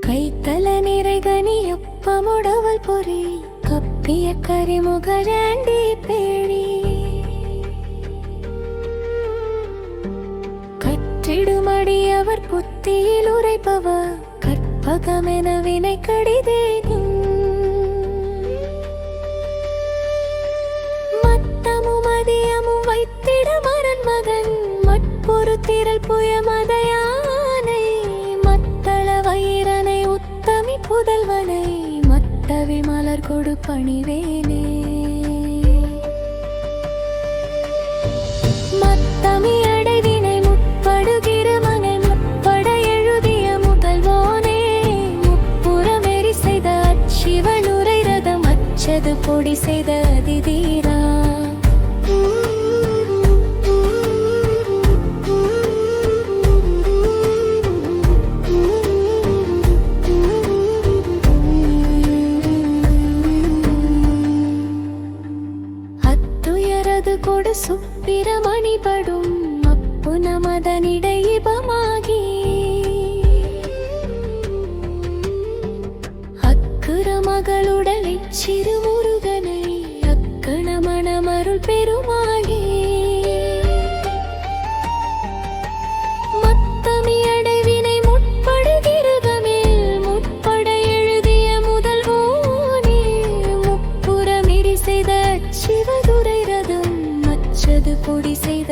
ಕೈತಲ ನಿರೆಗನಿಯೊಪ್ಪಮೊಡವಲ್ ಪೊರಿ ಕಪ್ಪಿಯ ಕರಿಮುಗರಾಂಡಿ பேணி கற்றிடுமடியவர் புத்தியில் உரைப்பவர் கற்பகமென வினை கடிதேனும் மத்தமும் அதியமும் வைத்திட மரன் மகன் மற்பொரு திரள் புய மதையானை மத்தள வைரனை உத்தமி புதல்வனை மத்தவி மலர் கொடு பணிவேனே மத்தமி அடைவினை முற்படுகிற மனை முற்பட எழுதிய முதல்வோனே முப்புறமெறி செய்த அச்சிவனுரை ரதம் அச்சது பொடி செய்த அதிதீரா அத்துயரது கொடு சுப்பிரமணிபடும் அப்புன மதனிடையிபமாகி அக்குற மகளுடலை சிறுமுருகனை அக்கண மணமருள் பெருமாகி மத்தமி அடைவினை முற்படுகிறதமேல் முற்பட எழுதிய முதல்வோனே முப்புறமிரி செய்த சிவதுரை ரதம் மச்சது பொடி செய்த